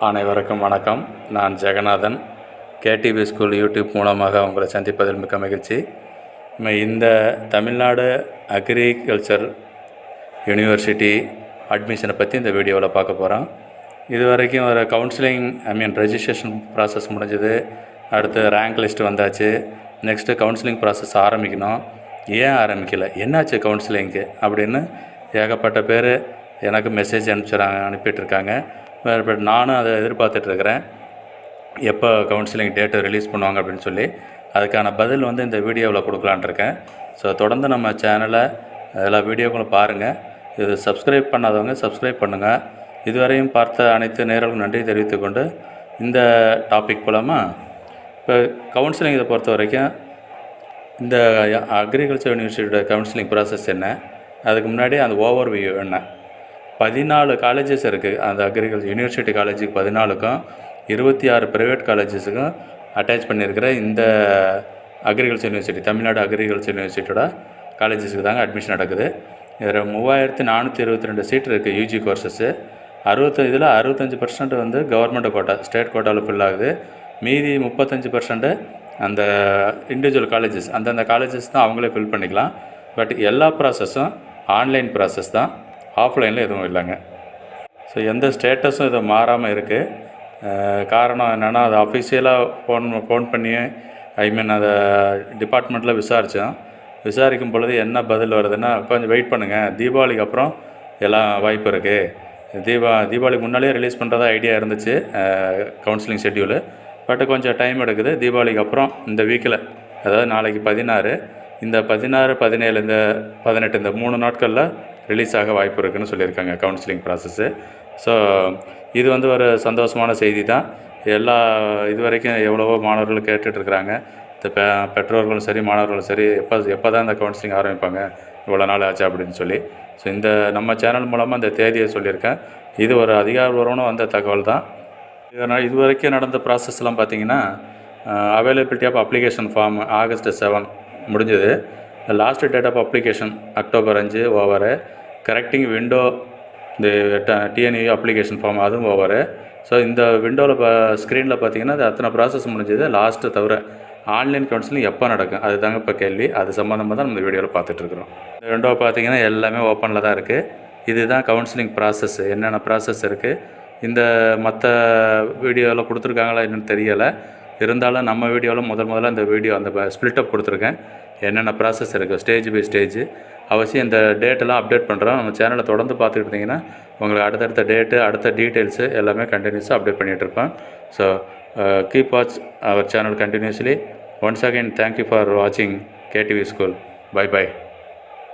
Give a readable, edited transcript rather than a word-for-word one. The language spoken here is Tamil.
அனைவருக்கும் வணக்கம். நான் ஜெகநாதன். KTV ஸ்கூல் யூடியூப் மூலமாக உங்களை சந்திப்பதில் மிக்க மகிழ்ச்சி. இந்த தமிழ்நாடு அக்ரிகல்ச்சர் யூனிவர்சிட்டி அட்மிஷனை பற்றி இந்த வீடியோவில் பார்க்க போகிறோம். இது வரைக்கும் ஒரு கவுன்சிலிங் ரெஜிஸ்ட்ரேஷன் ப்ராசஸ் முடிஞ்சது. அடுத்து ரேங்க் லிஸ்ட் வந்தாச்சு. நெக்ஸ்ட்டு கவுன்சிலிங் ப்ராசஸ் ஆரம்பிக்கணும். ஏன் ஆரம்பிக்கலை, என்னாச்சு கவுன்சிலிங்க்கு அப்படின்னு ஏகப்பட்ட பேர் எனக்கு மெசேஜ் அனுப்பிட்டுருக்காங்க. பட் நானும் அதை எதிர்பார்த்துட்ருக்கிறேன், எப்போ கவுன்சிலிங் டேட்டை ரிலீஸ் பண்ணுவாங்க அப்படின்னு சொல்லி. அதுக்கான பதில் இந்த வீடியோவில் கொடுக்கலான் இருக்கேன். ஸோ தொடர்ந்து நம்ம சேனலை எல்லா வீடியோக்களும் பாருங்கள். இது சப்ஸ்கிரைப் பண்ணாதவங்க சப்ஸ்கிரைப் பண்ணுங்கள். இதுவரையும் பார்த்த அனைத்து நேயர்களுக்கும் நன்றி தெரிவித்துக்கொண்டு இந்த டாபிக் மூலமாக இப்போ கவுன்சிலிங் இதை பொறுத்த வரைக்கும் இந்த அக்ரிகல்ச்சர் யூனிவர்சிட்டியோட கவுன்சிலிங் ப்ராசஸ் என்ன, அதுக்கு முன்னாடி அந்த ஓவர் வியூ என்ன. 14 காலேஜஸ் இருக்குது. அந்த அக்ரிகல்ச்சர் யூனிவர்சிட்டி காலேஜுக்கு 14க்கும் 26 ப்ரைவேட் காலேஜஸுக்கும் அட்டாச் பண்ணியிருக்கிற இந்த அக்ரிகல்ச்சர் யூனிவர்சிட்டி, தமிழ்நாடு அக்ரிகல்ச்சர் யூனிவர்சிட்டியோட காலேஜஸுக்கு தாங்க அட்மிஷன் நடக்குது. இதில் 3422 சீட் இருக்குது யூஜி கோர்சஸ்ஸு. இதில் 65% கவர்மெண்ட் கோட்டா, ஸ்டேட் கோட்டாவில் ஃபில் ஆகுது. மீதி 35% அந்த இண்டிவிஜுவல் காலேஜஸ், அந்தந்த காலேஜஸ் தான் அவங்களே ஃபில் பண்ணிக்கலாம். பட் எல்லா ப்ராசஸும் ஆன்லைன் ப்ராசஸ் தான், ஆஃப்லைனில் எதுவும் இல்லைங்க. ஸோ எந்த ஸ்டேட்டஸும் இது மாறாமல் இருக்குது. காரணம் என்னென்னா, அது அஃபிஷியலாக ஃபோன் பண்ணி அதை டிபார்ட்மெண்ட்டில் விசாரிக்கும் பொழுது என்ன பதில் வருதுன்னா, கொஞ்சம் வெயிட் பண்ணுங்கள், தீபாவளிக்கு அப்புறம் எல்லாம் வாய்ப்பு இருக்குது. தீபாவளிக்கு முன்னாலே ரிலீஸ் பண்ணுறதா ஐடியா இருந்துச்சு கவுன்சிலிங் ஷெட்யூலு. பட் கொஞ்சம் டைம் எடுக்குது. தீபாவளிக்கு அப்புறம் இந்த வீக்கில், அதாவது நாளைக்கு 16, இந்த 16, 17, இந்த 18, இந்த 3 நாட்களில் ரிலீஸ் ஆக வாய்ப்பு இருக்குதுன்னு சொல்லியிருக்காங்க கவுன்சிலிங் ப்ராசஸ்ஸு. ஸோ இது ஒரு சந்தோஷமான செய்தி தான். இது வரைக்கும் எவ்வளவோ மாணவர்கள் கேட்டுட்ருக்குறாங்க. இந்த பெற்றோர்களும் சரி மாணவர்களும் சரி, எப்போ தான் இந்த கவுன்சிலிங் ஆரம்பிப்பாங்க, இவ்வளோ நாள் ஆச்சு அப்படின்னு சொல்லி. ஸோ இந்த நம்ம சேனல் மூலமாக இந்த தேதியை சொல்லியிருக்கேன். இது ஒரு அதிகாரப்பூர்வமான வந்த தகவல் தான். இது வரைக்கும் நடந்த ப்ராசஸ்லாம் பார்த்திங்கன்னா, availability of application form August 7 முடிஞ்சது. Last date of application October 5 over. Correcting window இந்த TNAU அப்ளிகேஷன் ஃபார்ம் அதுவும் ஓவரு. ஸோ இந்த விண்டோவில் ஸ்க்ரீனில் பார்த்திங்கன்னா அது அத்தனை ப்ராசஸ் முடிஞ்சது. லாஸ்ட்டு தவிர ஆன்லைன் கவுன்சிலிங் எப்போ நடக்கும், அது தாங்க இப்போ கேள்வி. அது சம்மந்தமாக தான் நம்ம வீடியோவில் பார்த்துட்ருக்குறோம். இந்த விண்டோ பார்த்திங்கன்னா எல்லாமே ஓப்பனில் தான் இருக்குது. இதுதான் கவுன்சிலிங் ப்ராசஸ். என்னென்ன ப்ராசஸ் இருக்குது, இந்த மற்ற வீடியோவில் கொடுத்துருக்காங்களா என்னென்னு தெரியலை. இருந்தாலும் நம்ம வீடியோவில் முதல்ல இந்த வீடியோ அந்த ஸ்ப்ளிட்டப் கொடுத்துருக்கேன். என்னென்ன ப்ராசஸ் இருக்குது ஸ்டேஜ் பை ஸ்டேஜ். அவசியம் இந்த டேட்டெல்லாம் அப்டேட் பண்ணுறோம். நம்ம சேனலை தொடர்ந்து பார்த்துக்கிட்டு இருந்தீங்கன்னா உங்களுக்கு அடுத்தடுத்த டேட்டு, அடுத்த டீட்டெயில்ஸு எல்லாமே கண்டினியூஸாக அப்டேட் பண்ணிகிட்ருப்பேன். So keep watch our channel continuously. Once again thank you for வாட்சிங் KTV ஸ்கூல். பை.